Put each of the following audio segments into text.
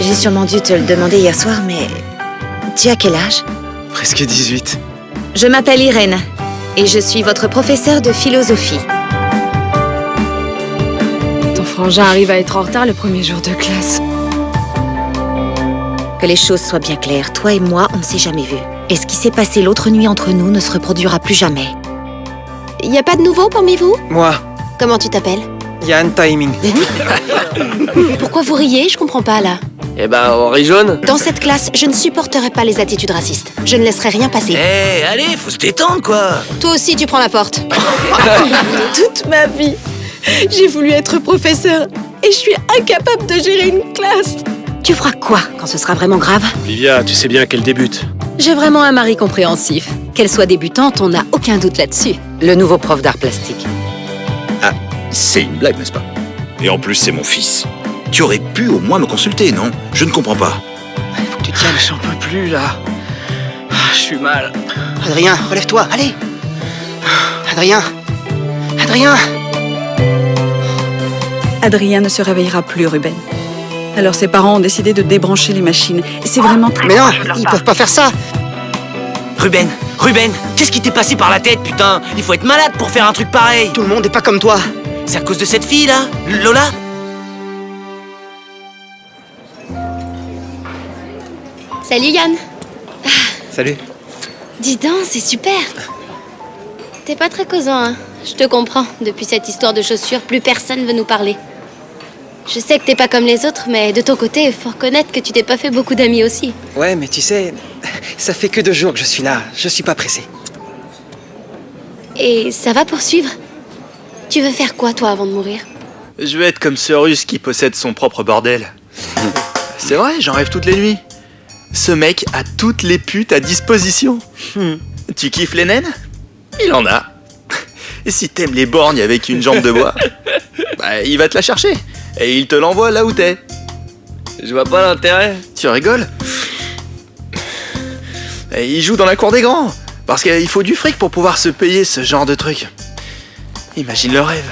J'ai sûrement dû te le demander hier soir, mais... Tu as quel âge? Presque 18. Je m'appelle Irène, et je suis votre professeure de philosophie. Ton frangin arrive à être en retard le premier jour de classe. Que les choses soient bien claires, toi et moi, on ne s'est jamais vus. Et ce qui s'est passé l'autre nuit entre nous ne se reproduira plus jamais. Y a pas de nouveau parmi vous? Moi, Comment tu t'appelles? Yann Timing. Pourquoi vous riez? Je comprends pas, là. Eh ben, on rit jaune. Dans cette classe, je ne supporterai pas les attitudes racistes. Je ne laisserai rien passer. Eh, allez, faut se détendre, quoi. Toi aussi, tu prends la porte. Toute ma vie, j'ai voulu être professeur et je suis incapable de gérer une classe. Tu feras quoi quand ce sera vraiment grave? Livia, tu sais bien qu'elle débute. J'ai vraiment un mari compréhensif. Qu'elle soit débutante, on n'a aucun doute là-dessus. Le nouveau prof d'art plastique. C'est une blague, n'est-ce pas? Et en plus, c'est mon fils. Tu aurais pu au moins me consulter, non? Je ne comprends pas. Faut que tu tiennes, j'en peux plus, là. Je suis mal. Adrien, relève-toi, allez. Adrien. Adrien. Adrien ne se réveillera plus, Ruben. Alors ses parents ont décidé de débrancher les machines. C'est vraiment très... Mais non, ils peuvent pas faire ça. Ruben, qu'est-ce qui t'est passé par la tête, putain? Il faut être malade pour faire un truc pareil. Tout le monde n'est pas comme toi. C'est à cause de cette fille, là, Lola? Salut, Yann. Salut. Dis donc, c'est super. T'es pas très causant, hein. Je te comprends. Depuis cette histoire de chaussures, plus personne veut nous parler. Je sais que t'es pas comme les autres, mais de ton côté, faut reconnaître que tu t'es pas fait beaucoup d'amis aussi. Ouais, mais tu sais, ça fait que 2 jours que je suis là. Je suis pas pressé. Et ça va poursuivre? Tu veux faire quoi, toi, avant de mourir? Je veux être comme ce russe qui possède son propre bordel. C'est vrai, j'en rêve toutes les nuits. Ce mec a toutes les putes à disposition. Tu kiffes les naines? Il en a. Et si t'aimes les borgnes avec une jambe de bois, bah, il va te la chercher. Et il te l'envoie là où t'es. Je vois pas l'intérêt. Tu rigoles? Et il joue dans la cour des grands. Parce qu'il faut du fric pour pouvoir se payer ce genre de truc. Imagine le rêve.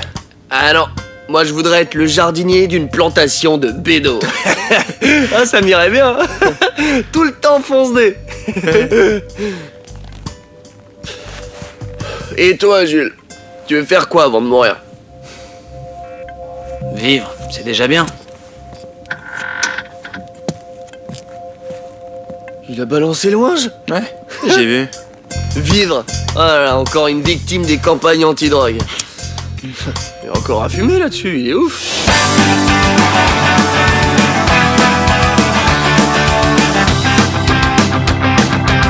Ah non, moi je voudrais être le jardinier d'une plantation de bédos. Ah, ça m'irait bien. Tout le temps fonce-dé. Et toi, Jules, tu veux faire quoi avant de mourir? Vivre, c'est déjà bien. Il a balancé le ouinge? Ouais, j'ai vu. Vivre. Ah là là, encore une victime des campagnes anti-drogue. Il y a encore à fumer là-dessus, il est ouf.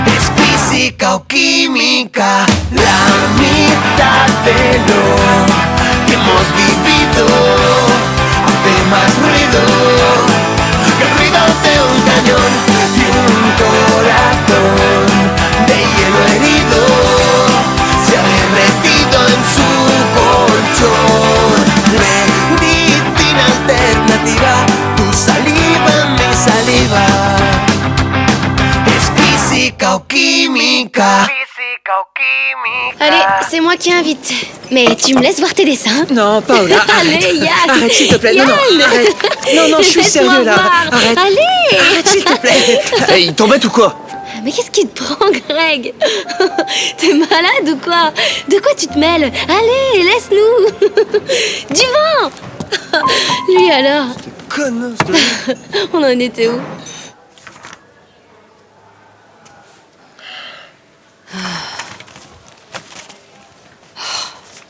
Es física o química, la mitad de lo que hemos vivido hace más ruido que el ruido de un cañón y un corazón de hielo herido se ha derretido en su colchón. Medicina alternativa, tu saliva, mi saliva. Es física o química. Física o química. Allez, c'est moi qui invite. Mais tu me laisses voir tes dessins? Non, Paola, Allez, Yann. Arrête, s'il te plaît. Non, non, Yann. arrête. Non, non, je suis Laisse-moi sérieux, là. voir. Arrête. Allez. Arrête, s'il te plaît. Hey, il t'embête ou quoi? Mais qu'est-ce qui te prend, Greg? T'es malade ou quoi? De quoi tu te mêles? Allez, laisse-nous. Du vent. Lui alors? Connasse de... On en était où?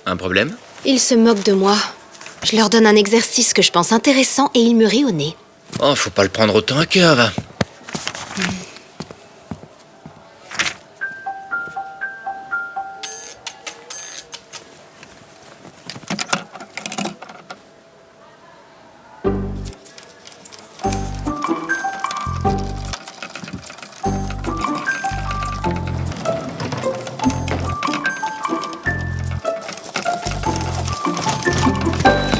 Un problème? Ils se moquent de moi. Je leur donne un exercice que je pense intéressant et ils me rient au nez. Oh, faut pas le prendre autant à cœur, va.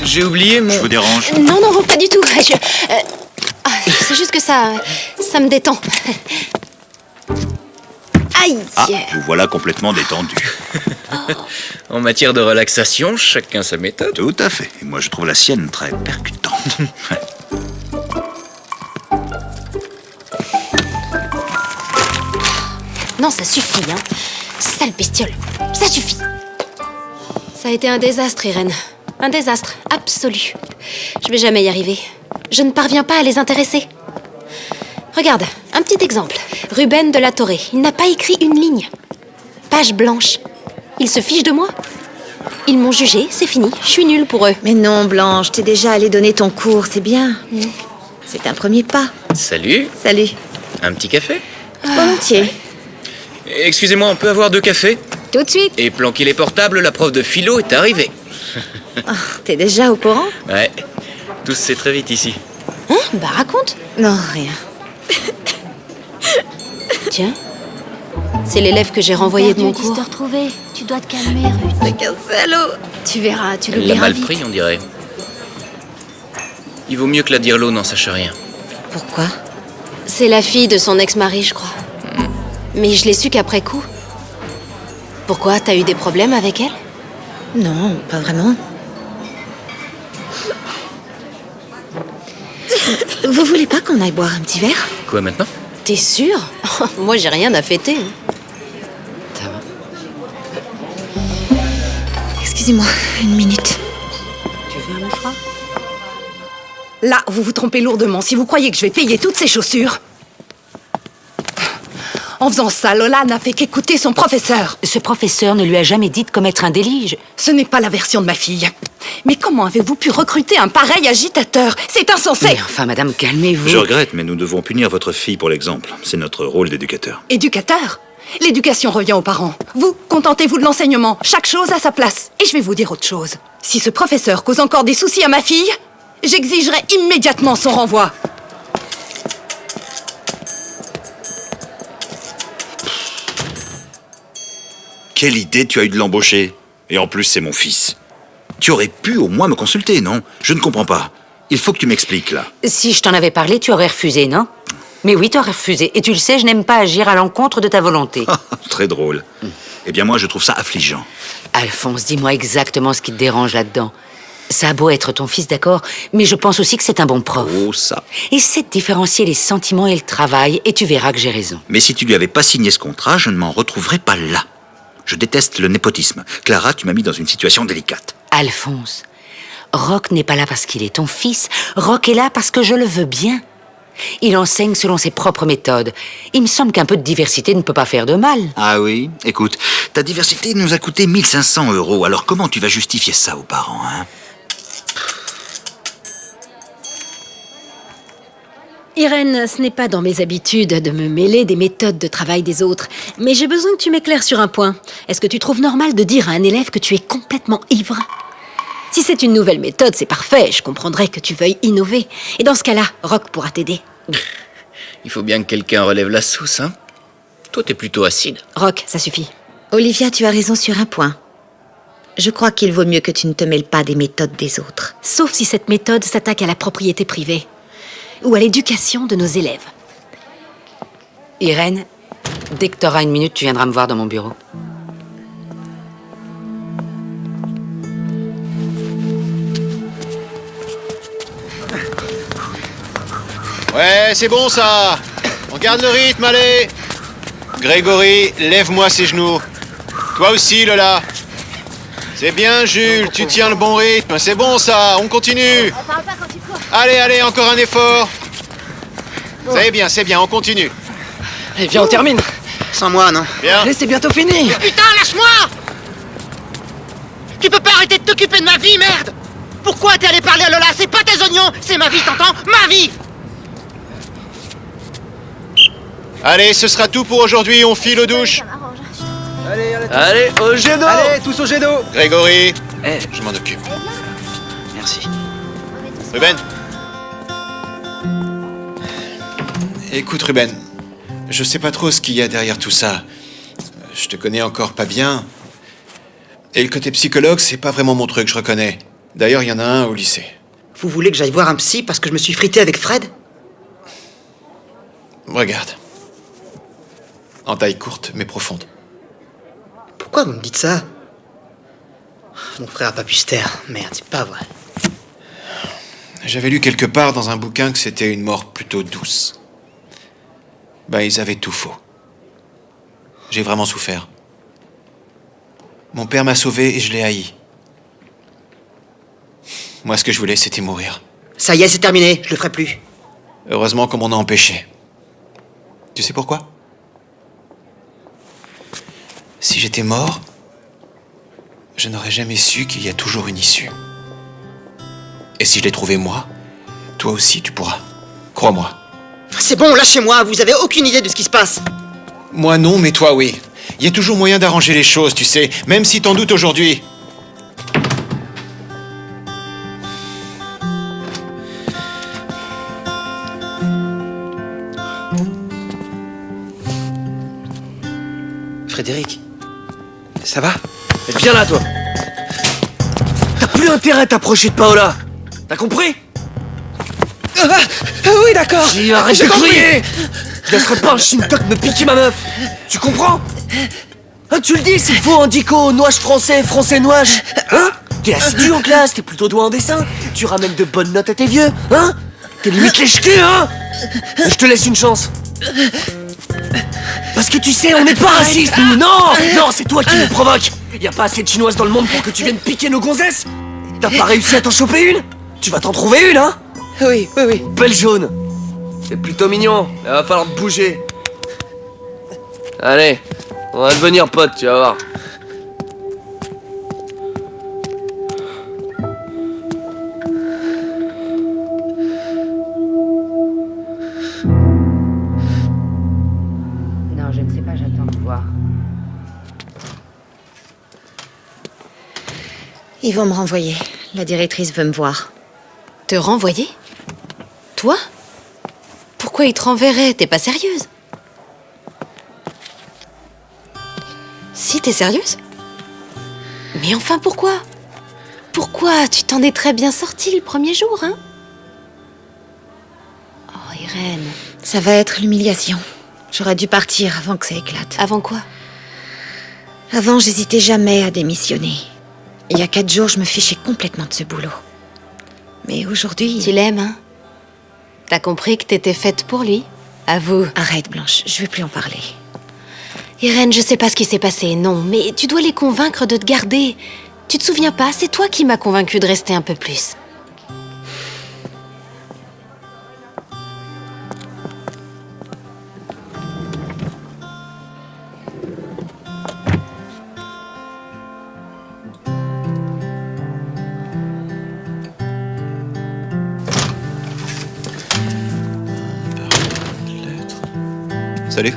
J'ai oublié mon... Je vous dérange? Non, non, pas du tout. C'est juste que ça me détend. Aïe. Ah, vous voilà complètement détendu. En matière de relaxation, chacun sa méthode. Tout à fait. Et moi, je trouve la sienne très percutante. Non, ça suffit, hein. Sale bestiole. Ça suffit. Ça a été un désastre, Irène. Un désastre absolu. Je vais jamais y arriver. Je ne parviens pas à les intéresser. Regarde, un petit exemple. Ruben de la Torre, il n'a pas écrit une ligne. Page blanche. Ils se fichent de moi. Ils m'ont jugé, c'est fini. Je suis nulle pour eux. Mais non, Blanche, t'es déjà allée donner ton cours, c'est bien. C'est un premier pas. Salut, Salut. un petit café? Volontiers. Excusez-moi, on peut avoir 2 cafés? Tout de suite. Et planquer les portables, la prof de philo est arrivée. Oh, t'es déjà au courant? Ouais, tout se sait très vite ici. Hein? Bah raconte. Non, rien. Tiens. C'est l'élève que j'ai renvoyé de mon cours. te retrouver. Tu dois te calmer, Ruth. C'est qu'un salaud. Tu verras, tu Elle l'a l'oublieras mal vite. pris, on dirait. Il vaut mieux que la Dirlo n'en sache rien. Pourquoi? C'est la fille de son ex-mari, je crois. Mais je l'ai su qu'après coup. Pourquoi? T'as eu des problèmes avec elle? Non, pas vraiment. Vous voulez pas qu'on aille boire un petit verre? Quoi maintenant? T'es sûre? Moi, j'ai rien à fêter. Ça va. Excusez-moi, une minute. Tu veux un mouchoir? Là, vous vous trompez lourdement. Si vous croyez que je vais payer toutes ces chaussures... En faisant ça, Lola n'a fait qu'écouter son professeur. Ce professeur ne lui a jamais dit de commettre un délit. Ce n'est pas la version de ma fille. Mais comment avez-vous pu recruter un pareil agitateur? C'est insensé. Mais enfin, madame, calmez-vous. Je regrette, mais nous devons punir votre fille pour l'exemple. C'est notre rôle d'éducateur. Éducateur? L'éducation revient aux parents. Vous, contentez-vous de l'enseignement. Chaque chose à sa place. Et je vais vous dire autre chose. Si ce professeur cause encore des soucis à ma fille, j'exigerai immédiatement son renvoi. Quelle idée tu as eu de l'embaucher? Et en plus, c'est mon fils. Tu aurais pu au moins me consulter, non? Je ne comprends pas. Il faut que tu m'expliques, là. Si je t'en avais parlé, tu aurais refusé, non? Mais oui, tu aurais refusé. Et tu le sais, je n'aime pas agir à l'encontre de ta volonté. Très drôle. Eh bien, moi, je trouve ça affligeant. Alphonse, dis-moi exactement ce qui te dérange là-dedans. Ça a beau être ton fils, d'accord, mais je pense aussi que c'est un bon prof. Oh, ça. Essaie de différencier les sentiments et le travail, et tu verras que j'ai raison. Mais si tu lui avais pas signé ce contrat, je ne m'en retrouverais pas là. Je déteste le népotisme. Clara, tu m'as mis dans une situation délicate. Alphonse, Roch n'est pas là parce qu'il est ton fils. Roch est là parce que je le veux bien. Il enseigne selon ses propres méthodes. Il me semble qu'un peu de diversité ne peut pas faire de mal. Ah oui? Écoute, ta diversité nous a coûté 1 500 €. Alors comment tu vas justifier ça aux parents, hein? Irène, ce n'est pas dans mes habitudes de me mêler des méthodes de travail des autres, mais j'ai besoin que tu m'éclaires sur un point. Est-ce que tu trouves normal de dire à un élève que tu es complètement ivre? Si c'est une nouvelle méthode, c'est parfait, je comprendrais que tu veuilles innover. Et dans ce cas-là, Roch pourra t'aider. Il faut bien que quelqu'un relève la sauce, hein? Toi, t'es plutôt acide. Roch, ça suffit. Olivia, tu as raison sur un point. Je crois qu'il vaut mieux que tu ne te mêles pas des méthodes des autres. Sauf si cette méthode s'attaque à la propriété privée ou à l'éducation de nos élèves. Irène, dès que tu auras une minute, tu viendras me voir dans mon bureau. Ouais, c'est bon ça. On garde le rythme, allez. Grégory, lève-moi ces genoux. Toi aussi, Lola. C'est bien, Jules, tu tiens le bon rythme. C'est bon ça, on continue. Allez, allez, encore un effort. C'est bien, on continue. Allez, viens, on termine. Sans moi, non? Bien. Allez, c'est bientôt fini. Putain, lâche-moi! Tu peux pas arrêter de t'occuper de ma vie, merde! Pourquoi t'es allé parler à Lola? C'est pas tes oignons, c'est ma vie, t'entends? Ma vie! Allez, ce sera tout pour aujourd'hui, on file aux douches. Allez, au jet d'eau. Allez, tous au jet d'eau. Grégory, je m'en occupe. Merci. Ruben. Écoute, Ruben, je sais pas trop ce qu'il y a derrière tout ça. Je te connais encore pas bien. Et le côté psychologue, c'est pas vraiment mon truc, je reconnais. D'ailleurs, il y en a un au lycée. Vous voulez que j'aille voir un psy parce que je me suis frité avec Fred? Regarde. En taille courte, mais profonde. Pourquoi vous me dites ça? Mon frère a pas pu se taire. Merde, c'est pas vrai. J'avais lu quelque part dans un bouquin que c'était une mort plutôt douce. Ben, ils avaient tout faux. J'ai vraiment souffert. Mon père m'a sauvé et je l'ai haï. Moi, ce que je voulais, c'était mourir. Ça y est, c'est terminé, je le ferai plus. Heureusement qu'on m'en a empêché. Tu sais pourquoi? Si j'étais mort, je n'aurais jamais su qu'il y a toujours une issue. Et si je l'ai trouvé moi, toi aussi tu pourras. Crois-moi. C'est bon, lâchez-moi, vous avez aucune idée de ce qui se passe. Moi non, mais toi oui. Il y a toujours moyen d'arranger les choses, tu sais, même si t'en doutes aujourd'hui. Frédéric, ça va? Viens là, toi. T'as plus intérêt à t'approcher de Paola. T'as compris? Oui, d'accord. J'ai arrête de crier. Je laisserai pas un Shintok me piquer ma meuf. Tu comprends? Hein, tu le dis, c'est faux, Indico, nouage français, français nouage. Hein? T'es assidu en classe, t'es plutôt doué en dessin. Tu ramènes de bonnes notes à tes vieux, hein? T'es limite lèche-cul, hein? Je te laisse une chance. Parce que tu sais, on n'est pas racistes, nous. Non, c'est toi qui nous provoques. Y a pas assez de chinoises dans le monde pour que tu viennes piquer nos gonzesses. T'as pas réussi à t'en choper une? Tu vas t'en trouver une, hein? Oui. Belle jaune. C'est plutôt mignon. Il va falloir te bouger. Allez, on va devenir potes, tu vas voir. Non, je ne sais pas, j'attends de voir. Ils vont me renvoyer. La directrice veut me voir. Te renvoyer? Toi? Pourquoi ils te renverraient? T'es pas sérieuse? Si, t'es sérieuse? Mais enfin, pourquoi? Pourquoi? Tu t'en es très bien sortie le premier jour, hein? Oh, Irène. Ça va être l'humiliation. J'aurais dû partir avant que ça éclate. Avant quoi? Avant, j'hésitais jamais à démissionner. Il y a 4 jours, je me fichais complètement de ce boulot. Mais aujourd'hui... Tu l'aimes, hein? T'as compris que t'étais faite pour lui? Avoue. Arrête, Blanche, je veux plus en parler. Irène, je sais pas ce qui s'est passé, non, mais tu dois les convaincre de te garder. Tu te souviens pas? C'est toi qui m'as convaincue de rester un peu plus. Salut.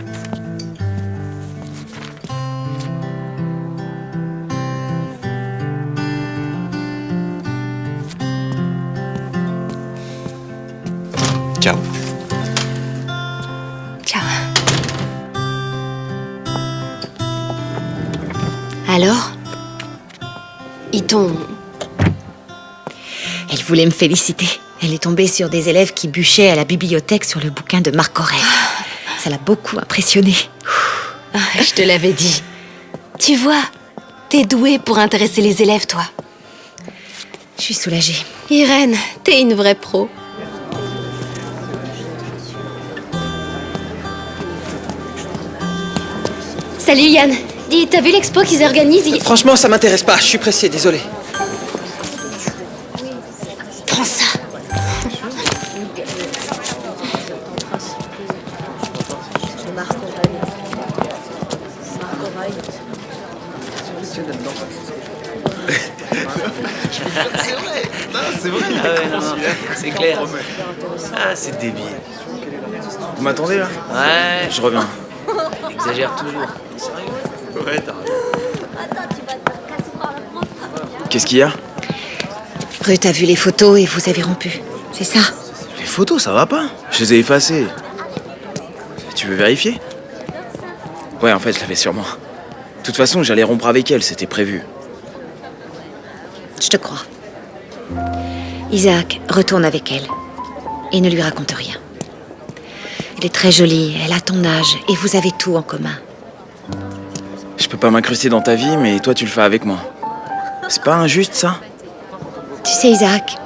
Ciao. Ciao. Alors? Ils t'ont... Elle voulait me féliciter. Elle est tombée sur des élèves qui bûchaient à la bibliothèque sur le bouquin de Marc Aurèle. Ça l'a beaucoup impressionnée. Je te l'avais dit. Tu vois, t'es douée pour intéresser les élèves, toi. Je suis soulagée. Irène, t'es une vraie pro. Salut Yann. Dis, t'as vu l'expo qu'ils organisent? Franchement, ça m'intéresse pas, je suis pressé, désolé. Prends ça. C'est vrai. Ah ouais, non, c'est clair. Ah, c'est débile. Vous m'attendez là? Ouais. Je reviens. Exagère toujours. Sérieux? Ouais, t'as raison. Qu'est-ce qu'il y a? Ruth a vu les photos et vous avez rompu. C'est ça? Les photos, ça va pas? Je les ai effacées. Tu veux vérifier? Ouais, en fait, je l'avais sur moi. De toute façon, j'allais rompre avec elle, c'était prévu. Je te crois. Isaac, retourne avec elle. Et ne lui raconte rien. Elle est très jolie, elle a ton âge, et vous avez tout en commun. Je peux pas m'incruster dans ta vie, mais toi, tu le fais avec moi. C'est pas injuste, ça? Tu sais, Isaac,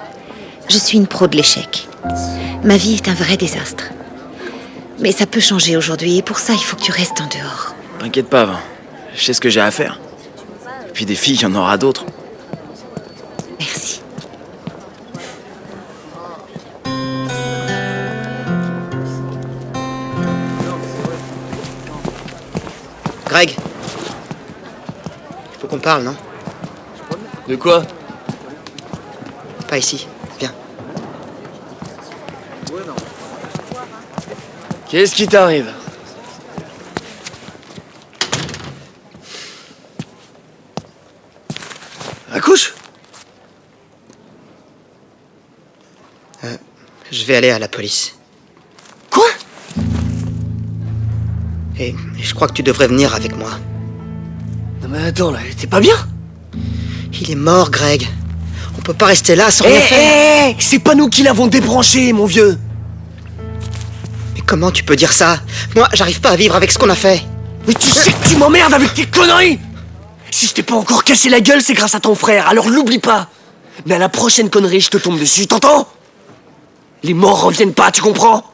Je suis une pro de l'échec. Ma vie est un vrai désastre. Mais ça peut changer aujourd'hui et pour ça, il faut que tu restes en dehors. T'inquiète pas, Vin. Je sais ce que j'ai à faire. Et puis des filles, il y en aura d'autres. Merci. Greg. Il faut qu'on parle, non? De quoi? Pas ici. Viens. Qu'est-ce qui t'arrive? Accouche? Je vais aller à la police. Quoi? Et je crois que tu devrais venir avec moi. Non mais attends, là, t'es pas bien? Il est mort, Greg. On peut pas rester là sans Eh, rien faire. c'est pas nous qui l'avons débranché, mon vieux. Mais comment tu peux dire ça? Moi, j'arrive pas à vivre avec ce qu'on a fait. Mais tu sais que tu m'emmerdes avec tes conneries. Si je t'ai pas encore cassé la gueule, c'est grâce à ton frère, alors l'oublie pas. Mais à la prochaine connerie, je te tombe dessus, t'entends? Les morts reviennent pas, tu comprends?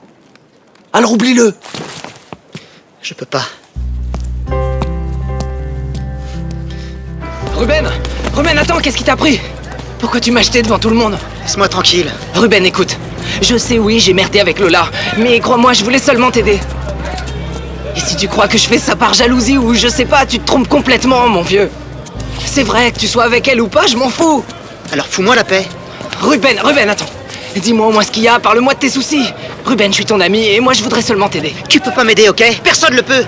Alors oublie-le. Je peux pas. Ruben! Ruben, attends, qu'est-ce qui t'a pris? Pourquoi tu m'as jeté devant tout le monde? Laisse-moi tranquille. Ruben, écoute. Je sais, oui, j'ai merdé avec Lola. Mais crois-moi, je voulais seulement t'aider. Et si tu crois que je fais ça par jalousie ou je sais pas, tu te trompes complètement, mon vieux. C'est vrai, que tu sois avec elle ou pas, je m'en fous. Alors fous-moi la paix. Ruben, attends. Dis-moi au moins ce qu'il y a, parle-moi de tes soucis. Ruben, je suis ton ami et moi je voudrais seulement t'aider. Tu peux pas m'aider, ok? Personne le peut.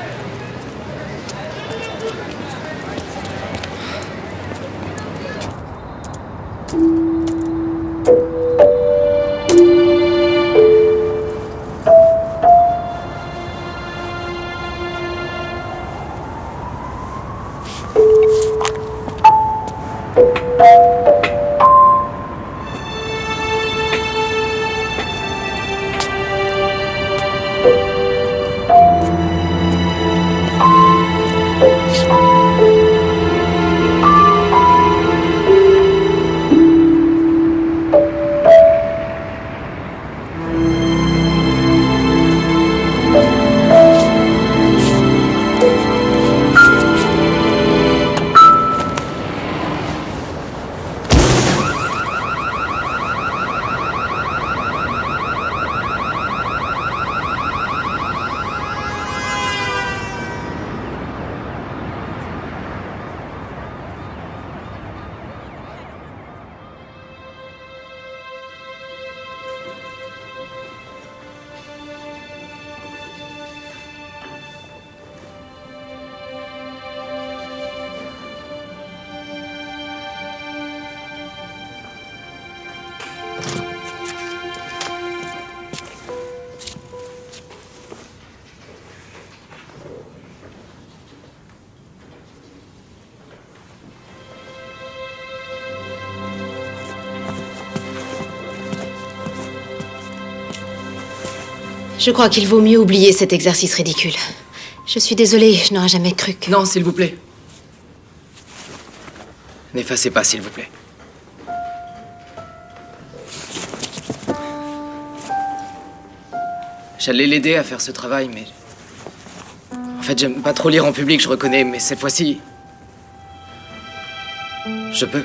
Je crois qu'il vaut mieux oublier cet exercice ridicule. Je suis désolée, je n'aurais jamais cru que... Non, s'il vous plaît. N'effacez pas, s'il vous plaît. J'allais l'aider à faire ce travail, mais... En fait, j'aime pas trop lire en public, je reconnais, mais cette fois-ci... Je peux.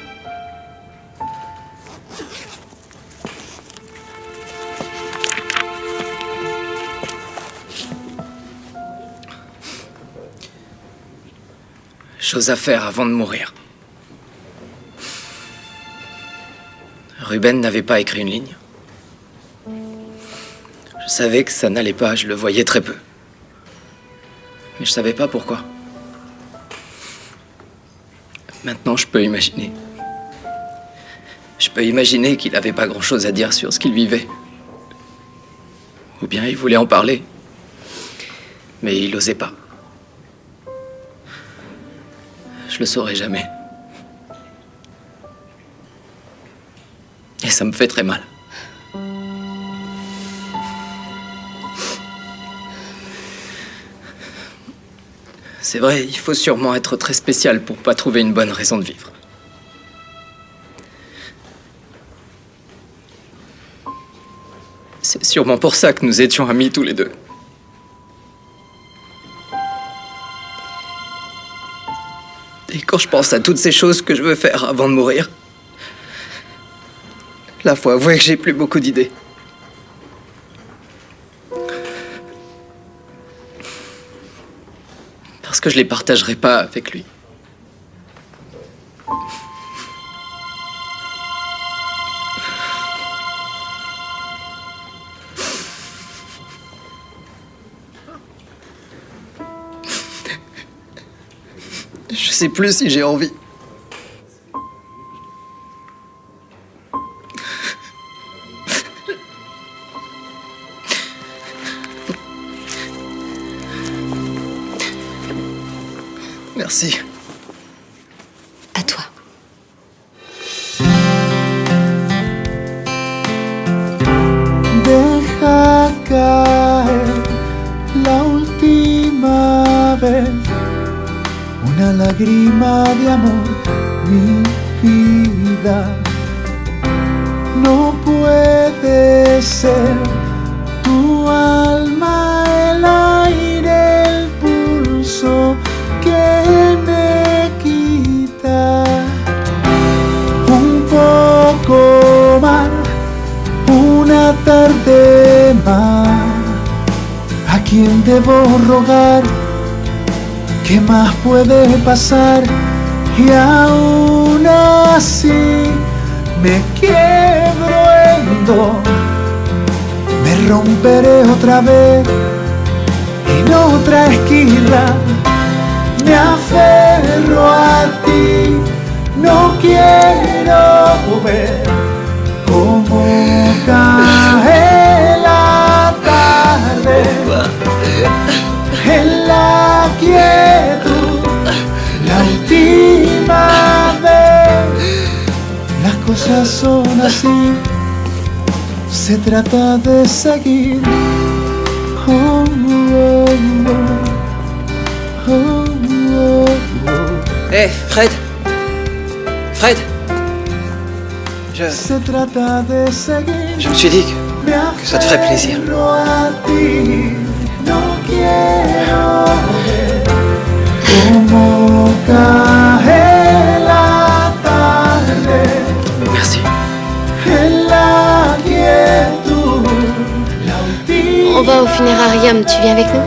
Chose à faire avant de mourir. Ruben n'avait pas écrit une ligne. Je savais que ça n'allait pas, je le voyais très peu. Mais je savais pas pourquoi. Maintenant, je peux imaginer. Je peux imaginer qu'il n'avait pas grand-chose à dire sur ce qu'il vivait. Ou bien il voulait en parler. Mais il n'osait pas. Je le saurai jamais. Et ça me fait très mal. C'est vrai, il faut sûrement être très spécial pour pas trouver une bonne raison de vivre. C'est sûrement pour ça que nous étions amis tous les deux. Et quand je pense à toutes ces choses que je veux faire avant de mourir, là, faut avouer que j'ai plus beaucoup d'idées. Parce que je les partagerai pas avec lui. Je sais plus si j'ai envie. Merci. À toi. Deja caer la última vez una lágrima de amor, mi vida. No puede ser tu alma, el aire, el pulso que me quita un poco más, una tarde más. ¿A quién debo rogar? ¿Qué más puede pasar? Y aún así me quiebro en dos, me romperé otra vez en otra esquina. Me aferro a ti, no quiero ver cómo cae la tarde en la quietud. La última vez, las cosas son así, se trata de seguir. Oh, oh, oh, oh. Hé, Fred! Fred! Je me suis dit que ça te ferait plaisir. Merci. On va au funérarium, tu viens avec nous?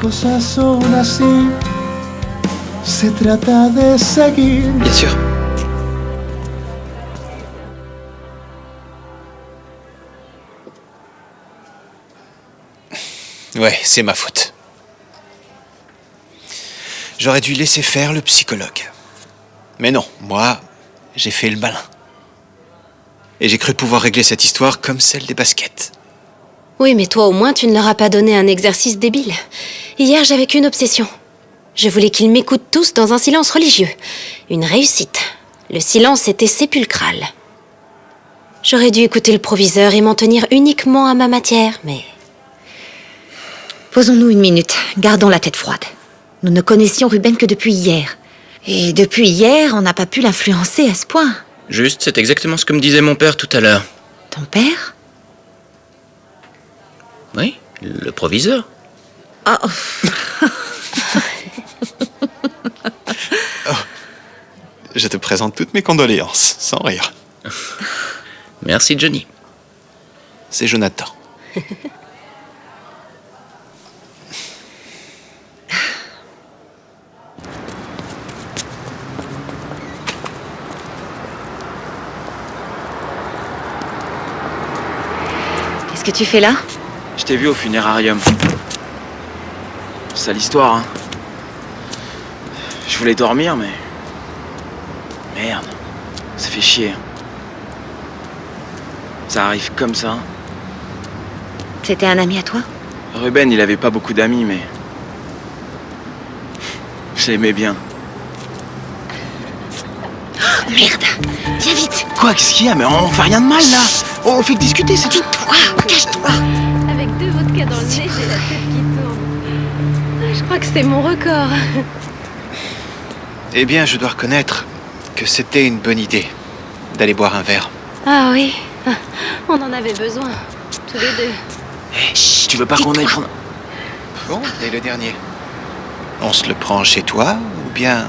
Cosas son así, se trata de seguir. Bien sûr. Ouais, c'est ma faute. J'aurais dû laisser faire le psychologue. Mais non, moi, j'ai fait le malin. Et j'ai cru pouvoir régler cette histoire comme celle des baskets. Oui, mais toi au moins tu ne leur as pas donné un exercice débile. Hier j'avais qu'une obsession. Je voulais qu'ils m'écoutent tous dans un silence religieux. Une réussite. Le silence était sépulcral. J'aurais dû écouter le proviseur et m'en tenir uniquement à ma matière, mais... Posons-nous une minute, gardons la tête froide. Nous ne connaissions Ruben que depuis hier. Et depuis hier, on n'a pas pu l'influencer à ce point. Juste, c'est exactement ce que me disait mon père tout à l'heure. Ton père ? Oui, le proviseur. Oh. Oh. Je te présente toutes mes condoléances, sans rire. Merci, Johnny. C'est Jonathan. Qu'est-ce que tu fais là ? Je t'ai vu au funérarium. Sale histoire, hein. Je voulais dormir, mais... Merde. Ça fait chier. Ça arrive comme ça. C'était un ami à toi ? Ruben, il avait pas beaucoup d'amis, mais... Je l'aimais bien. Oh, merde ! Viens vite ! Quoi, qu'est-ce qu'il y a? Mais on fait rien de mal, là. On fait que discuter, c'est tout. Toi, cache-toi. Avec 2 vodkas dans le nez, j'ai la tête qui tourne. Je crois que c'est mon record. Eh bien, je dois reconnaître que c'était une bonne idée d'aller boire un verre. Ah oui, On en avait besoin, tous les deux. Hé, tu veux pas qu'on aille prendre... Bon, et le dernier. On se le prend chez toi ou bien...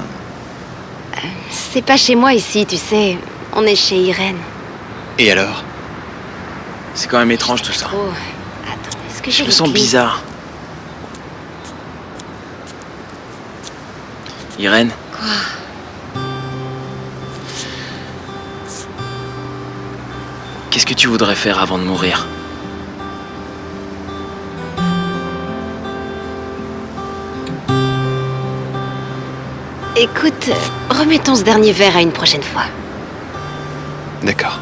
C'est pas chez moi ici, tu sais. On est chez Irène. Et alors? C'est quand même étrange tout ça. Oh, attends, est-ce que Je j'ai me les sens clés? bizarre. Irène? Quoi? Qu'est-ce que tu voudrais faire avant de mourir? Écoute, remettons ce dernier verre à une prochaine fois. D'accord.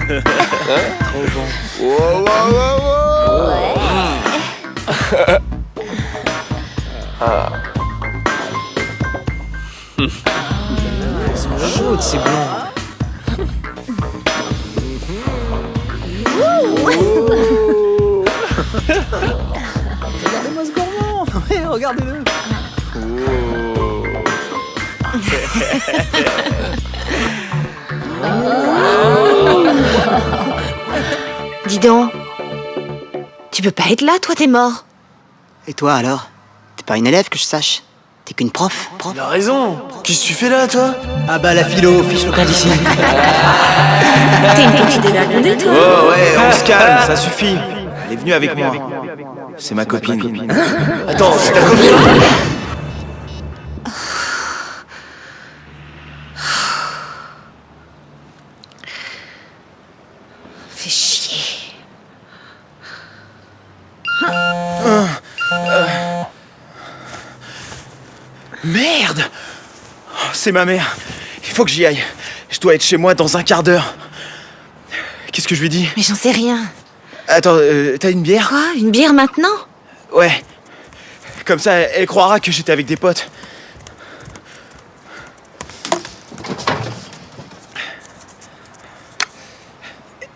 Trop bon. Wow, wow, wow, wow. Elles sont chaudes, ces blondes. Regardez-moi ce gourmand. Ouais, regardez-le. Dis donc. Tu peux pas être là, toi, t'es mort. Et toi alors? T'es pas une élève que je sache? T'es qu'une prof? Il a raison. Qu'est-ce que tu fais là, toi? Ah bah la philo, fiche le camp d'ici. T'es une petite dévergondée, toi. Oh ouais, on se calme, ça suffit. Elle est venue avec moi. C'est ma copine. Attends, c'est ta copine? Fais chier. Merde! Oh, c'est ma mère. Il faut que j'y aille. Je dois être chez moi dans un quart d'heure. Qu'est-ce que je lui dis? Mais j'en sais rien. Attends, t'as une bière? Quoi? Une bière maintenant? Ouais. Comme ça, elle croira que j'étais avec des potes.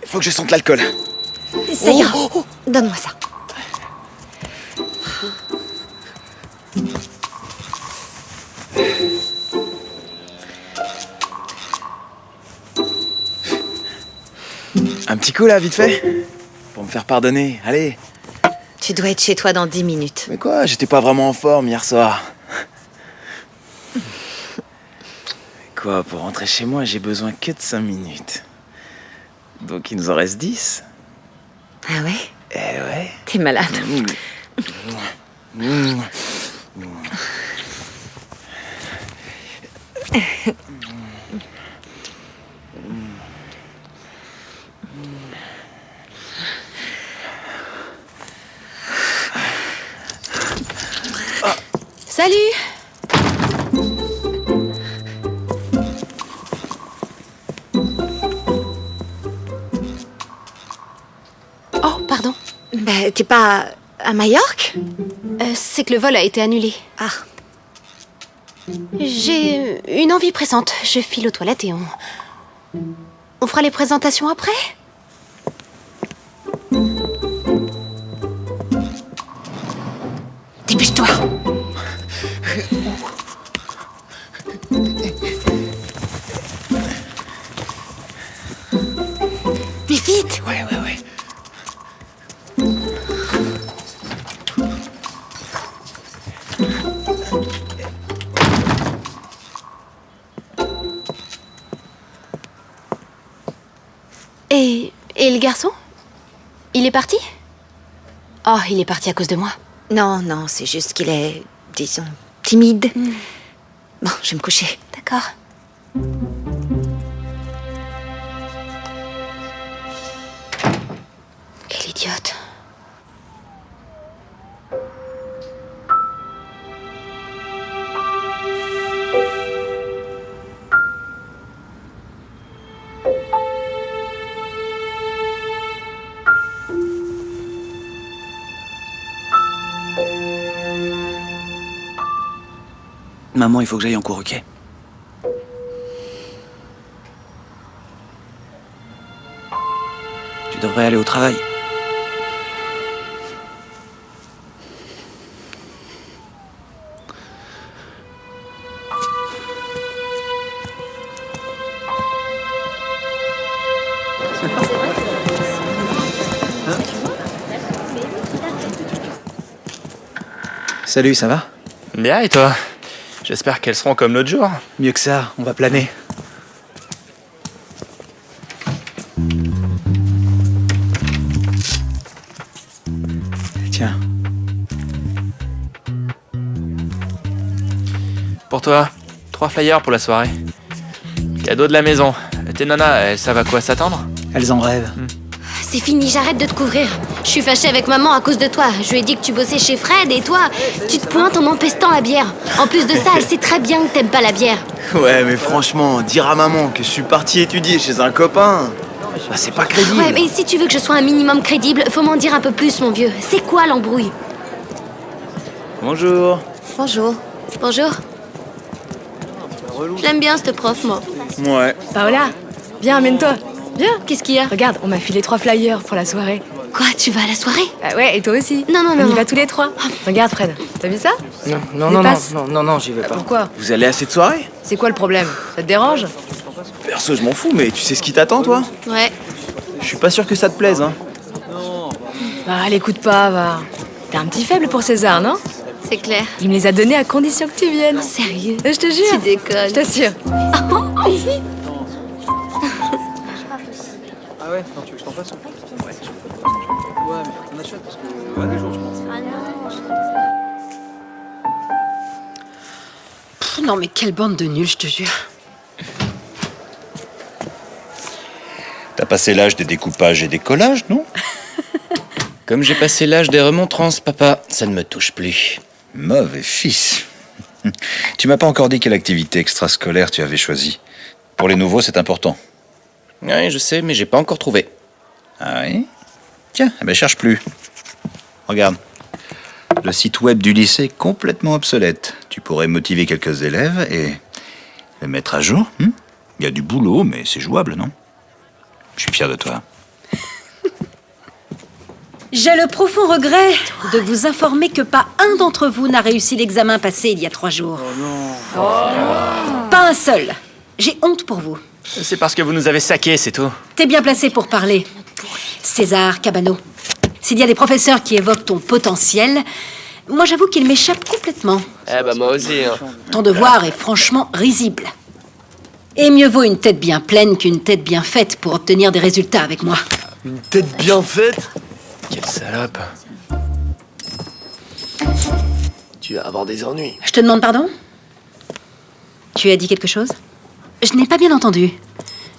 Il faut que je sente l'alcool. Ça ira. Donne-moi ça. Un petit coup là, vite fait? Pour me faire pardonner, allez. Tu dois être chez toi dans 10 minutes. Mais quoi, j'étais pas vraiment en forme hier soir. Quoi, pour rentrer chez moi, j'ai besoin que de 5 minutes. Donc il nous en reste 10. Ah ouais? Eh ouais. T'es malade. Salut! Oh, pardon. Bah, t'es pas à Majorque? C'est que le vol a été annulé. Ah. J'ai une envie pressante. Je file aux toilettes et on fera les présentations après? Dépêche-toi. Mais vite! Ouais. Et le garçon? Il est parti? Oh, il est parti à cause de moi. Non, c'est juste qu'il est, disons, timide. Bon, je vais me coucher. D'accord. Quelle idiote. maman, il faut que j'aille en cours, ok? Tu devrais aller au travail. Salut, ça va? Bien, et toi? J'espère qu'elles seront comme l'autre jour. Mieux que ça, on va planer. Tiens. Pour toi, 3 flyers pour la soirée. Cadeau de la maison. Tes nanas, elles savent à quoi s'attendre? Elles en rêvent. C'est fini, j'arrête de te couvrir. Je suis fâchée avec maman à cause de toi. Je lui ai dit que tu bossais chez Fred et toi, tu te pointes en empestant la bière. En plus de ça, elle sait très bien que t'aimes pas la bière. Ouais, mais franchement, dire à maman que je suis parti étudier chez un copain, bah c'est pas crédible. Ouais, mais si tu veux que je sois un minimum crédible, faut m'en dire un peu plus, mon vieux. C'est quoi l'embrouille? Bonjour. Bonjour. Bonjour. Je l'aime bien, cette prof, moi. Ouais. Paola, viens, amène-toi. Viens. Qu'est-ce qu'il y a? Regarde, on m'a filé 3 flyers pour la soirée. Quoi, tu vas à la soirée? Ah ouais, et toi aussi. Non, non, On non. y va tous les 3. Regarde, Fred, t'as vu ça? Non, j'y vais pas. Pourquoi? Vous allez à cette soirée? C'est quoi le problème? Ça te dérange? Perso, je m'en fous, mais tu sais ce qui t'attend, toi? Ouais. Je suis pas sûr que ça te plaise, hein. Bah, l'écoute pas, va. T'as un petit faible pour César, non? C'est clair. Il me les a donnés à condition que tu viennes. Sérieux? Je te jure. Tu déconnes. Je t'assure. Ah ouais, non, tu veux que je t'en passe? Ouais, mais faut que t'en achètes parce que des jours, je pense. Non mais quelle bande de nuls, je te jure. T'as passé l'âge des découpages et des collages, non? Comme j'ai passé l'âge des remontrances, papa, ça ne me touche plus. Mauvais fils. Tu m'as pas encore dit quelle activité extrascolaire tu avais choisie. Pour les nouveaux, c'est important. Oui, je sais, mais j'ai pas encore trouvé. Ah oui? Tiens, eh ben cherche plus. Regarde. Le site web du lycée est complètement obsolète. Tu pourrais motiver quelques élèves et les mettre à jour. Il y a du boulot, mais c'est jouable, non? Je suis fier de toi. J'ai le profond regret de vous informer que pas un d'entre vous n'a réussi l'examen passé il y a 3 jours. Oh non. Pas un seul. J'ai honte pour vous. C'est parce que vous nous avez saqués, c'est tout. T'es bien placé pour parler. César Cabano. S'il y a des professeurs qui évoquent ton potentiel, moi j'avoue qu'il m'échappe complètement. Eh bah moi aussi, hein. Ton devoir est franchement risible. Et mieux vaut une tête bien pleine qu'une tête bien faite pour obtenir des résultats avec moi. Une tête bien faite? Quelle salope. Tu vas avoir des ennuis. Je te demande pardon? Tu as dit quelque chose? Je n'ai pas bien entendu.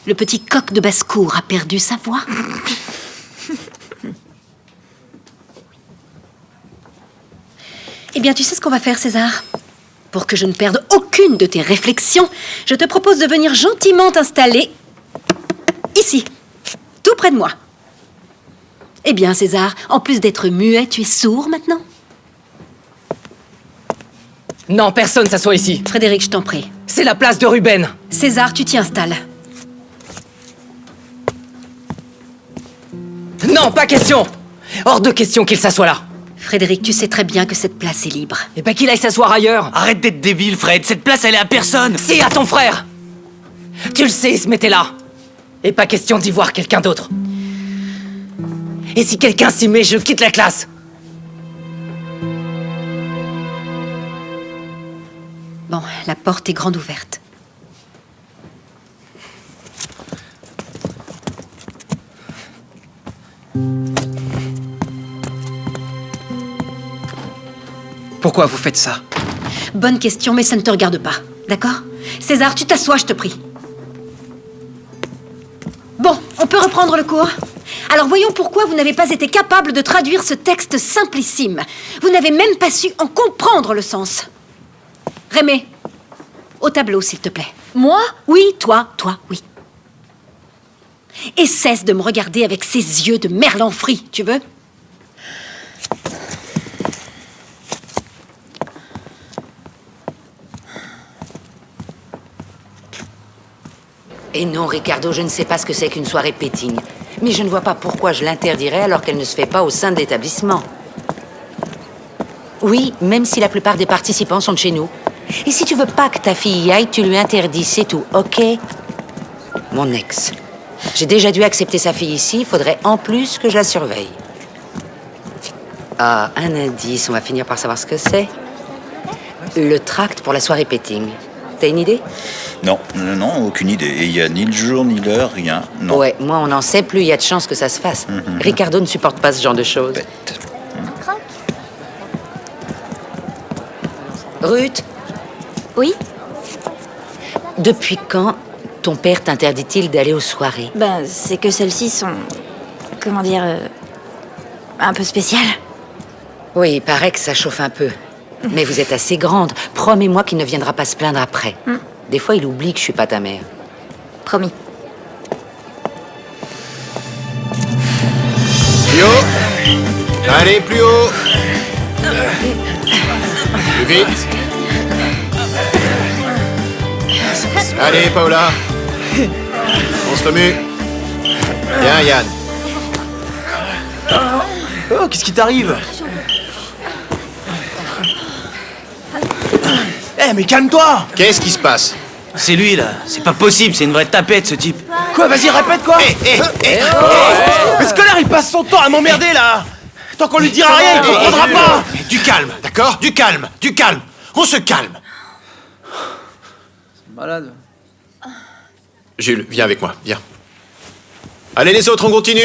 Le petit coq de basse-cour a perdu sa voix. Eh bien, tu sais ce qu'on va faire, César? Pour que je ne perde aucune de tes réflexions, je te propose de venir gentiment t'installer ici, tout près de moi. Eh bien, César, en plus d'être muet, tu es sourd maintenant? Non, personne s'assoit ici. Frédéric, je t'en prie. C'est la place de Ruben. César, tu t'y installes. Non, pas question. Hors de question qu'il s'assoie là. Frédéric, tu sais très bien que cette place est libre. Et bah qu'il aille s'asseoir ailleurs. Arrête d'être débile, Fred. Cette place, elle est à personne. Si, à ton frère. Tu le sais, il se mettait là. Et pas question d'y voir quelqu'un d'autre. Et si quelqu'un s'y met, je quitte la classe. Bon, la porte est grande ouverte. Pourquoi vous faites ça? Bonne question, mais ça ne te regarde pas. D'accord? César, tu t'assois, je te prie. Bon, on peut reprendre le cours? Alors voyons pourquoi vous n'avez pas été capable de traduire ce texte simplissime. Vous n'avez même pas su en comprendre le sens. Rémé, au tableau, s'il te plaît. Moi? Oui, toi, oui. Et cesse de me regarder avec ces yeux de merlan frit, tu veux? Et non, Ricardo, je ne sais pas ce que c'est qu'une soirée péting. Mais je ne vois pas pourquoi je l'interdirais alors qu'elle ne se fait pas au sein de l'établissement. Oui, même si la plupart des participants sont de chez nous. Et si tu veux pas que ta fille y aille, tu lui interdis, c'est tout, ok? Mon ex. J'ai déjà dû accepter sa fille ici, il faudrait en plus que je la surveille. Ah, un indice, on va finir par savoir ce que c'est. Le tract pour la soirée péting. T'as une idée? Non, aucune idée. Et il n'y a ni le jour, ni l'heure, rien. Non. Ouais, moi on en sait, plus il y a de chances que ça se fasse. Ricardo ne supporte pas ce genre de choses. Bête. Ruth? Oui? Depuis quand ton père t'interdit-il d'aller aux soirées? Ben, c'est que celles-ci sont... Comment dire... un peu spéciales. Oui, il paraît que ça chauffe un peu. Mais vous êtes assez grande. Promets-moi qu'il ne viendra pas se plaindre après. Des fois, il oublie que je suis pas ta mère. Promis. Plus haut. Allez, plus haut. Plus vite. Allez, Paola. On se remue. Bien, Yann. Oh, qu'est-ce qui t'arrive? Eh, mais calme-toi! Qu'est-ce qui se passe? C'est lui, là. C'est pas possible, c'est une vraie tapette, ce type. Quoi? Vas-y, répète quoi? Mais ce connard, il passe son temps à m'emmerder, là! Tant qu'on lui dira rien, il comprendra pas! Du calme, d'accord? Du calme, du calme. On se calme. Malade. Jules, viens avec moi, viens. Allez les autres, on continue.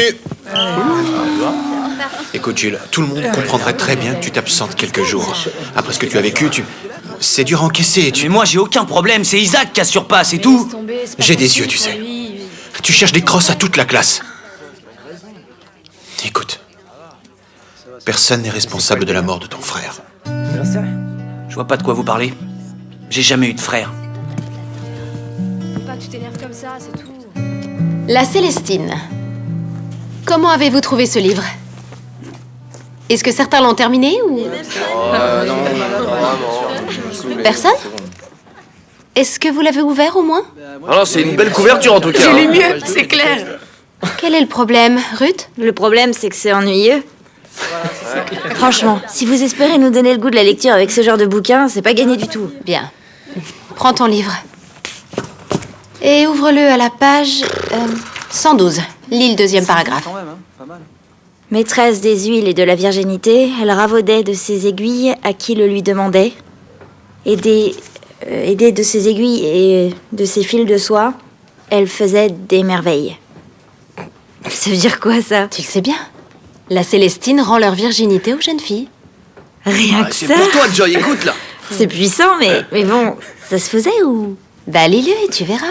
Écoute Jules, tout le monde comprendrait très bien que tu t'absentes quelques jours. Après ce que tu as vécu, c'est dur à encaisser. Mais moi, j'ai aucun problème, c'est Isaac qui a surpasse, c'est tout. J'ai des yeux, tu sais. Tu cherches des crosses à toute la classe. Écoute, personne n'est responsable de la mort de ton frère. Je vois pas de quoi vous parlez. J'ai jamais eu de frère. Tu t'énerves comme ça, c'est tout. La Célestine. Comment avez-vous trouvé ce livre? Est-ce que certains l'ont terminé ou... Personne? Est-ce que vous l'avez ouvert au moins? Alors, c'est une belle couverture en tout cas. J'ai lu mieux, c'est clair. Quel est le problème, Ruth? Le problème, c'est que c'est ennuyeux. Franchement, si vous espérez nous donner le goût de la lecture avec ce genre de bouquin, c'est pas gagné du tout. Bien. Prends ton livre. Et ouvre-le à la page 112. Lis le deuxième paragraphe. Maîtresse des huiles et de la virginité, elle ravaudait de ses aiguilles à qui le lui demandait. Aidée de ses aiguilles et de ses fils de soie, elle faisait des merveilles. Ça veut dire quoi, ça? Tu le sais bien. La Célestine rend leur virginité aux jeunes filles. Rien que C'est ça. pour toi, Joy, écoute là. C'est puissant, mais bon, ça se faisait ou... Bah, lis-le et tu verras.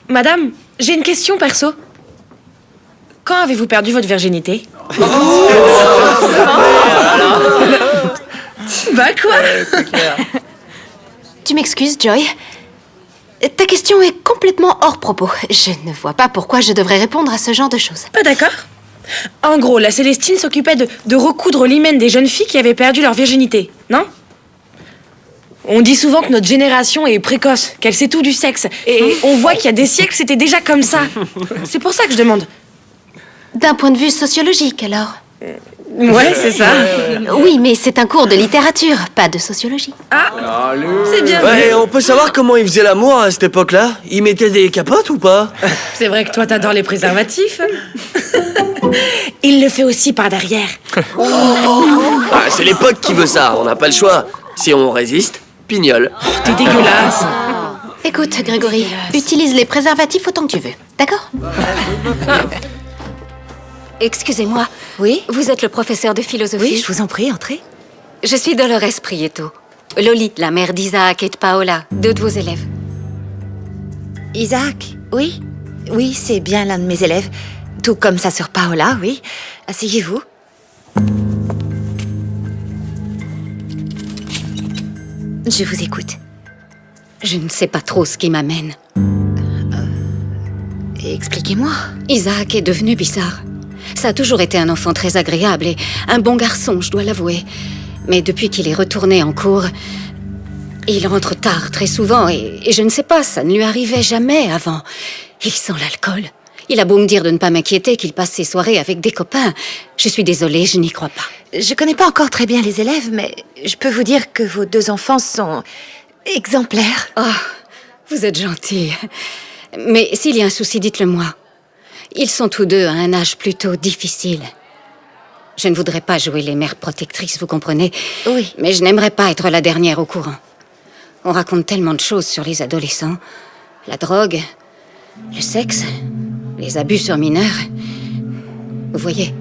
Madame, j'ai une question perso. Quand avez-vous perdu votre virginité? Bah quoi? Tu m'excuses, Joy. Ta question est complètement hors propos. Je ne vois pas pourquoi je devrais répondre à ce genre de choses. Pas d'accord. En gros, la Célestine s'occupait de recoudre l'hymen des jeunes filles qui avaient perdu leur virginité, non? On dit souvent que notre génération est précoce, qu'elle sait tout du sexe. Et on voit qu'il y a des siècles, c'était déjà comme ça. C'est pour ça que je demande. D'un point de vue sociologique, alors? Ouais, c'est ça. Oui, mais c'est un cours de littérature, pas de sociologie. Ah, c'est bien. Ouais, on peut savoir comment ils faisaient l'amour à cette époque-là? Ils mettaient des capotes ou pas? C'est vrai que toi, t'adores les préservatifs. Il le fait aussi par derrière. Ah, c'est l'époque qui veut ça, on n'a pas le choix. Si on résiste, pignole. T'es dégueulasse. Écoute, Grégory, utilise les préservatifs autant que tu veux, d'accord? Excusez-moi. Oui? Vous êtes le professeur de philosophie? Oui, je vous en prie, entrez. Je suis Dolores Prieto. Loli, la mère d'Isaac et de Paola, deux de vos élèves. Isaac, oui? Oui, c'est bien l'un de mes élèves. Tout comme sa sœur Paola, oui. Asseyez-vous. Je vous écoute. Je ne sais pas trop ce qui m'amène. Expliquez-moi. Isaac est devenu bizarre. Ça a toujours été un enfant très agréable et un bon garçon, je dois l'avouer. Mais depuis qu'il est retourné en cours, Il rentre tard, très souvent, et je ne sais pas, ça ne lui arrivait jamais avant. Il sent l'alcool. Il a beau me dire de ne pas m'inquiéter, qu'il passe ses soirées avec des copains. Je suis désolée, je n'y crois pas. Je connais pas encore très bien les élèves, mais je peux vous dire que vos 2 enfants sont exemplaires. Oh, vous êtes gentille. Mais s'il y a un souci, dites-le moi. Ils sont tous deux à un âge plutôt difficile. Je ne voudrais pas jouer les mères protectrices, vous comprenez? Oui. Mais je n'aimerais pas être la dernière au courant. On raconte tellement de choses sur les adolescents. La drogue, le sexe, les abus sur mineurs. Vous voyez?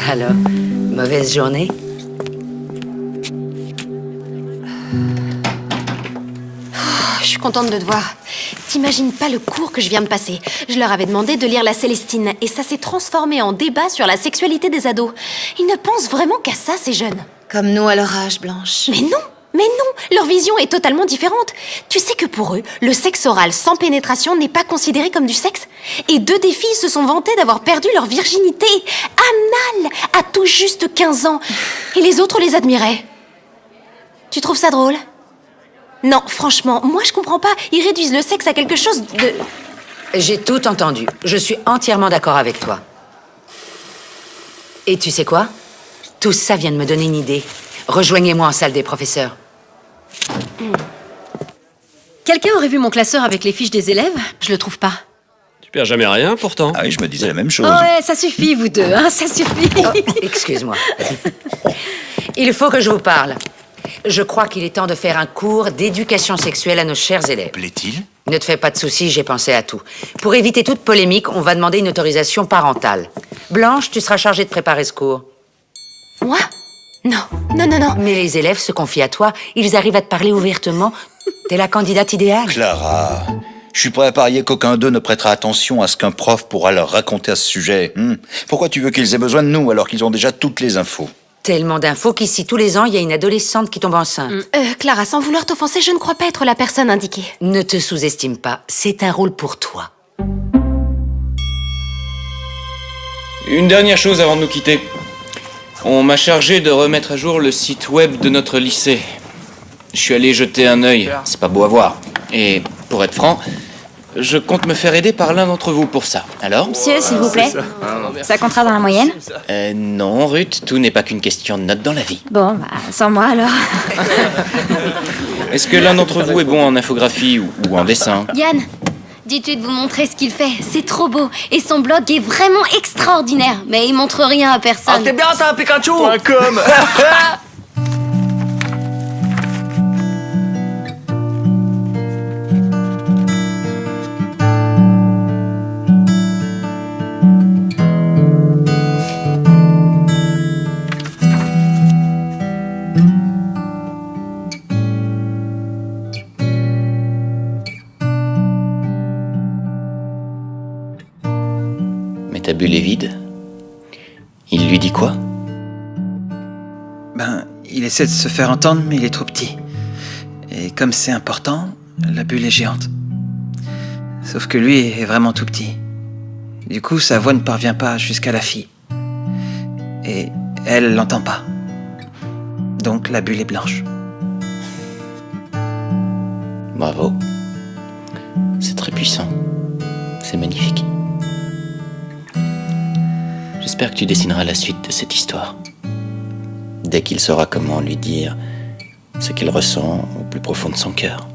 Alors, mauvaise journée? Je suis contente de te voir. T'imagines pas le cours que je viens de passer. Je leur avais demandé de lire La Célestine et ça s'est transformé en débat sur la sexualité des ados. Ils ne pensent vraiment qu'à ça, ces jeunes. Comme nous à leur âge, Blanche. Mais non, leur vision est totalement différente. Tu sais que pour eux, le sexe oral sans pénétration n'est pas considéré comme du sexe. Et 2 des filles se sont vantées d'avoir perdu leur virginité anale à tout juste 15 ans. Et les autres les admiraient. Tu trouves ça drôle ? Non, franchement, moi je comprends pas. Ils réduisent le sexe à quelque chose de... J'ai tout entendu. Je suis entièrement d'accord avec toi. Et tu sais quoi? Tout ça vient de me donner une idée. Rejoignez-moi en salle des professeurs. Quelqu'un aurait vu mon classeur avec les fiches des élèves? Je le trouve pas. Tu perds jamais rien, pourtant. Ah oui, je me disais la même chose. Oh ouais, ça suffit, vous deux, hein, ça suffit. Oh, excuse-moi. Il faut que je vous parle. Je crois qu'il est temps de faire un cours d'éducation sexuelle à nos chers élèves. Plaît-il? Ne te fais pas de soucis, j'ai pensé à tout. Pour éviter toute polémique, on va demander une autorisation parentale. Blanche, tu seras chargée de préparer ce cours. Moi ? Non. Mais les élèves se confient à toi, ils arrivent à te parler ouvertement. T'es la candidate idéale. Clara, je suis prêt à parier qu'aucun d'eux ne prêtera attention à ce qu'un prof pourra leur raconter à ce sujet. Pourquoi tu veux qu'ils aient besoin de nous alors qu'ils ont déjà toutes les infos? Tellement d'infos qu'ici, tous les ans, il y a une adolescente qui tombe enceinte. Clara, sans vouloir t'offenser, je ne crois pas être la personne indiquée. Ne te sous-estime pas, c'est un rôle pour toi. Une dernière chose avant de nous quitter. On m'a chargé de remettre à jour le site web de notre lycée. Je suis allé jeter un œil, c'est pas beau à voir. Et pour être franc, je compte me faire aider par l'un d'entre vous pour ça. Alors ? Monsieur, s'il vous plaît. Ça comptera dans la moyenne? Non, Ruth, tout n'est pas qu'une question de notes dans la vie. Bon, sans moi alors. Est-ce que l'un d'entre vous est bon en infographie ou en dessin ? Yann, dis-tu de vous montrer ce qu'il fait. C'est trop beau. Et son blog est vraiment extraordinaire. Mais il montre rien à personne. Ah, c'est bien ça, Pikachu .com. Mais ta bulle est vide. Il lui dit quoi ? Ben, il essaie de se faire entendre, mais il est trop petit. Et comme c'est important, la bulle est géante. Sauf que lui est vraiment tout petit. Du coup, sa voix ne parvient pas jusqu'à la fille. Et elle l'entend pas. Donc la bulle est blanche. Bravo. C'est très puissant. C'est magnifique. J'espère que tu dessineras la suite de cette histoire. Dès qu'il saura comment lui dire ce qu'il ressent au plus profond de son cœur.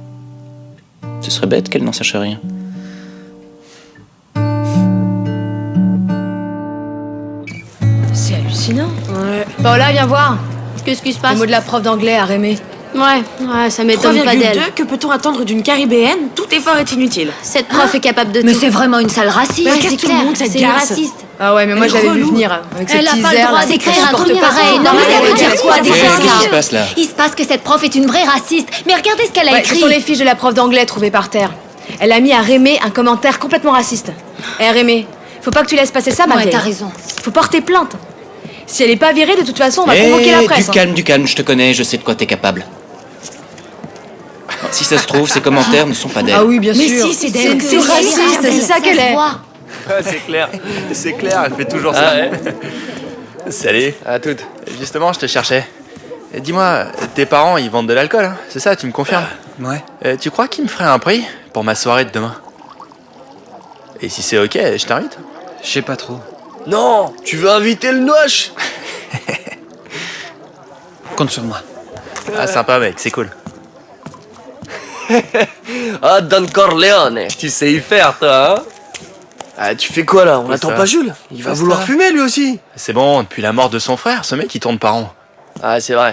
Ce serait bête qu'elle n'en sache rien. C'est hallucinant. Ouais. Paola, viens voir. Qu'est-ce qui se passe? Le mot de la prof d'anglais à Rémé. Ouais, ça m'étonne pas d'elle. 3,2, que peut-on attendre d'une caribéenne? Tout effort est inutile. Cette prof est capable de tout. Mais c'est vraiment une sale raciste. Mais qu'est-ce que tout le monde, cette c'est garce raciste. Ah ouais, mais moi j'avais vu venir avec cette Elle a pas le teaser, droit là, d'écrire c'est un pas truc supportable. pareil. Non, mais ça veut dire quoi Qu'est-ce qui se passe là? Il se passe que cette prof est une vraie raciste. Mais regardez ce qu'elle a Ouais, écrit. ce sont les fiches de la prof d'anglais trouvées par terre. Elle a mis à Rémé un commentaire complètement raciste. Rémé, faut pas que tu laisses passer ça, ma Ouais, vieille. t'as raison. Faut porter plainte. Si elle est pas virée, de toute façon, on va convoquer la presse. Du calme, je te connais, je sais de quoi t'es capable. Si ça se trouve, ces commentaires ne sont pas d'elle. Ah oui, bien Mais sûr. si, c'est d'elle. C'est raciste, c'est ça qu'elle est. C'est clair, elle fait toujours ça. Salut. À toutes. Justement, je te cherchais. Dis-moi, tes parents, ils vendent de l'alcool, hein? C'est ça, tu me confirmes? Ouais. Tu crois qu'ils me feraient un prix pour ma soirée de demain? Et si c'est ok, je t'invite? Je sais pas trop. Non, tu veux inviter le Noach? Compte sur moi. Ah, sympa, mec, c'est cool. Ah, Don Corleone, tu sais y faire, toi, hein? Ah, tu fais quoi, là? On attend pas Jules? Il va vouloir fumer, lui aussi. C'est bon, depuis la mort de son frère, ce mec, il tourne par an. Ah, c'est vrai.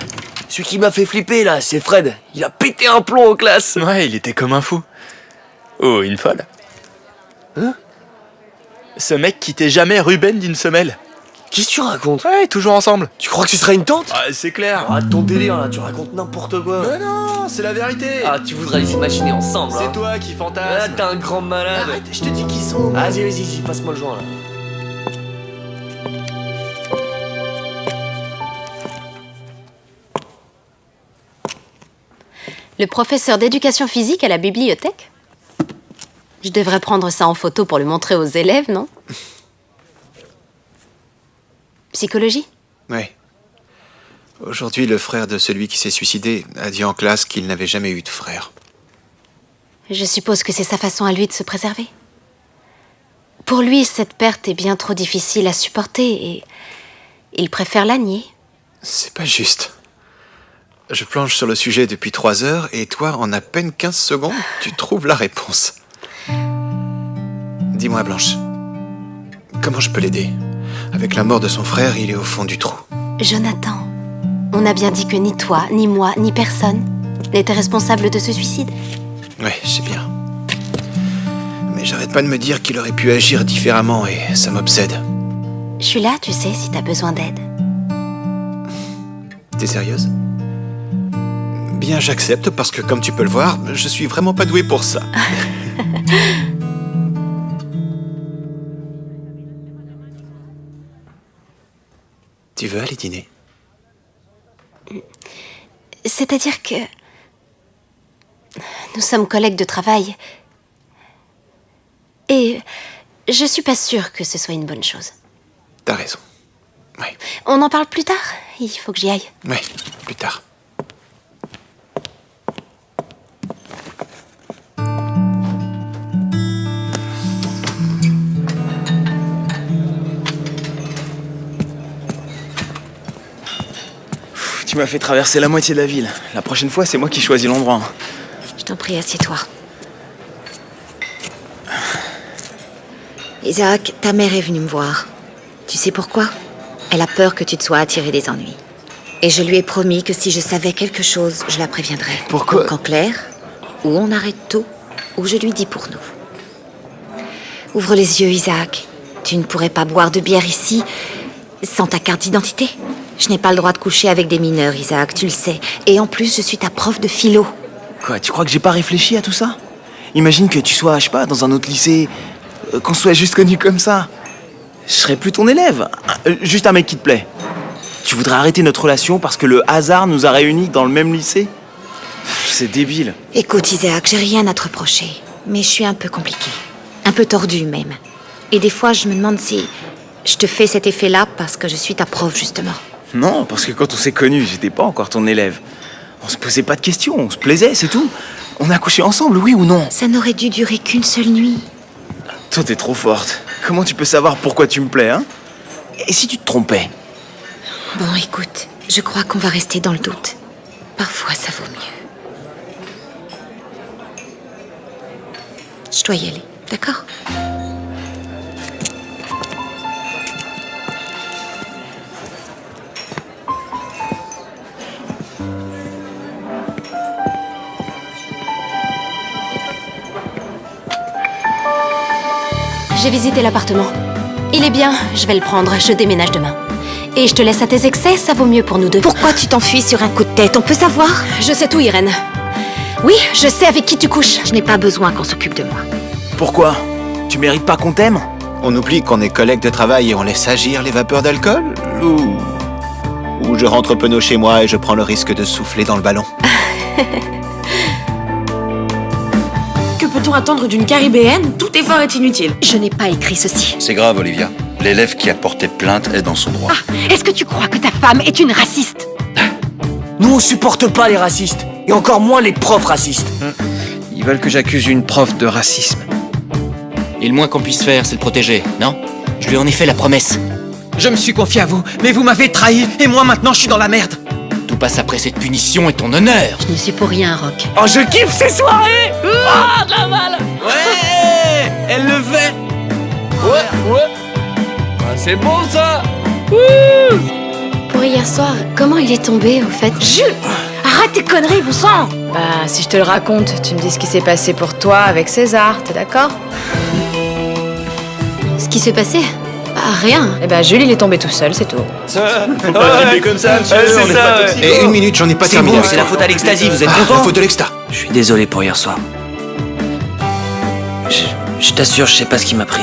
Celui qui m'a fait flipper, là, c'est Fred. Il a pété un plomb en classe. Ouais, il était comme un fou. Oh, une folle. Hein? Ce mec quittait jamais Ruben d'une semelle. Qu'est-ce que tu racontes? Ouais, toujours ensemble. Tu crois que ce serait une tante? Ah, c'est clair. Arrête ton délire, là, tu racontes n'importe quoi. Mais non, c'est la vérité. Ah, tu voudrais les imaginer ensemble, C'est hein. toi qui Ah, fantasme. t'es un grand malade. Arrête, je te dis qui sont. Vas-y, passe-moi le joint, là. Le professeur d'éducation physique à la bibliothèque? Je devrais prendre ça en photo pour le montrer aux élèves, non? Psychologie? Oui. Aujourd'hui, le frère de celui qui s'est suicidé a dit en classe qu'il n'avait jamais eu de frère. Je suppose que c'est sa façon à lui de se préserver. Pour lui, cette perte est bien trop difficile à supporter et il préfère la nier. C'est pas juste. Je planche sur le sujet depuis 3 heures et toi, en à peine 15 secondes, tu trouves la réponse. Dis-moi, Blanche, comment je peux l'aider? Avec la mort de son frère, il est au fond du trou. Jonathan, on a bien dit que ni toi, ni moi, ni personne n'était responsable de ce suicide. Ouais, je sais bien. Mais j'arrête pas de me dire qu'il aurait pu agir différemment et ça m'obsède. Je suis là, tu sais, si t'as besoin d'aide. T'es sérieuse? Bien, j'accepte parce que, comme tu peux le voir, je suis vraiment pas doué pour ça. Tu veux aller dîner? C'est-à-dire que nous sommes collègues de travail et je suis pas sûre que ce soit une bonne chose. T'as raison. On en parle plus tard? Il faut que j'y aille. Oui, plus tard. Tu m'as fait traverser la moitié de la ville. La prochaine fois, c'est moi qui choisis l'endroit. Je t'en prie, assieds-toi. Isaac, ta mère est venue me voir. Tu sais pourquoi? Elle a peur que tu te sois attiré des ennuis. Et je lui ai promis que si je savais quelque chose, je la préviendrais. Pourquoi? Donc en clair, ou on arrête tout, ou je lui dis pour nous. Ouvre les yeux, Isaac. Tu ne pourrais pas boire de bière ici sans ta carte d'identité. Je n'ai pas le droit de coucher avec des mineurs, Isaac, tu le sais. Et en plus, je suis ta prof de philo. Quoi, tu crois que j'ai pas réfléchi à tout ça? Imagine que tu sois, je sais pas, dans un autre lycée, qu'on soit juste connus comme ça. Je serais plus ton élève. Juste un mec qui te plaît. Tu voudrais arrêter notre relation parce que le hasard nous a réunis dans le même lycée? C'est débile. Écoute, Isaac, j'ai rien à te reprocher. Mais je suis un peu compliquée. Un peu tordue, même. Et des fois, je me demande si je te fais cet effet-là parce que je suis ta prof, justement. Non, parce que quand on s'est connus, j'étais pas encore ton élève. On se posait pas de questions, on se plaisait, c'est tout. On a couché ensemble, oui ou non? Ça n'aurait dû durer qu'une seule nuit. Toi, t'es trop forte. Comment tu peux savoir pourquoi tu me plais, hein? Et si tu te trompais? Bon, écoute, je crois qu'on va rester dans le doute. Parfois, ça vaut mieux. Je dois y aller, d'accord? J'ai visité l'appartement. Il est bien, je vais le prendre, je déménage demain. Et je te laisse à tes excès, ça vaut mieux pour nous deux. Pourquoi tu t'enfuis sur un coup de tête? On peut savoir? Je sais tout, Irène. Oui, je sais avec qui tu couches. Je n'ai pas besoin qu'on s'occupe de moi. Pourquoi? Tu mérites pas qu'on t'aime? On oublie qu'on est collègues de travail et on laisse agir les vapeurs d'alcool? Ou je rentre penaud chez moi et je prends le risque de souffler dans le ballon? Que peut-on attendre d'une caribéenne? Tout effort est inutile. Je n'ai pas écrit ceci. C'est grave, Olivia. L'élève qui a porté plainte est dans son droit. Est-ce que tu crois que ta femme est une raciste? Nous, on supporte pas les racistes. Et encore moins les profs racistes. Ils veulent que j'accuse une prof de racisme. Et le moins qu'on puisse faire, c'est le protéger, non? Je lui en ai fait la promesse. Je me suis confié à vous, mais vous m'avez trahi, et moi maintenant je suis dans la merde. Tout passe après cette punition et ton honneur. Je ne suis pour rien, Rock. Oh, je kiffe ces soirées. Ah, de la balle. Ouais, elle le fait. Ouais. Ah, c'est bon ça. Pour hier soir, comment il est tombé, au fait? Jules, arrête tes conneries, bon sang. Bah, si je te le raconte, tu me dis ce qui s'est passé pour toi avec César, t'es d'accord? Ce qui s'est passé? Bah, rien. Eh ben, Jules, il est tombé tout seul, c'est tout. Faut pas filmer comme ça, monsieur. c'est on est ça, pas ouais. toxico. Et une minute, j'en ai pas C'est terminé. bon, avec c'est toi. la faute à l'Ecstasy, vous êtes La contents? faute de l'Exta. Je suis désolé pour hier soir. Je t'assure, je sais pas ce qui m'a pris.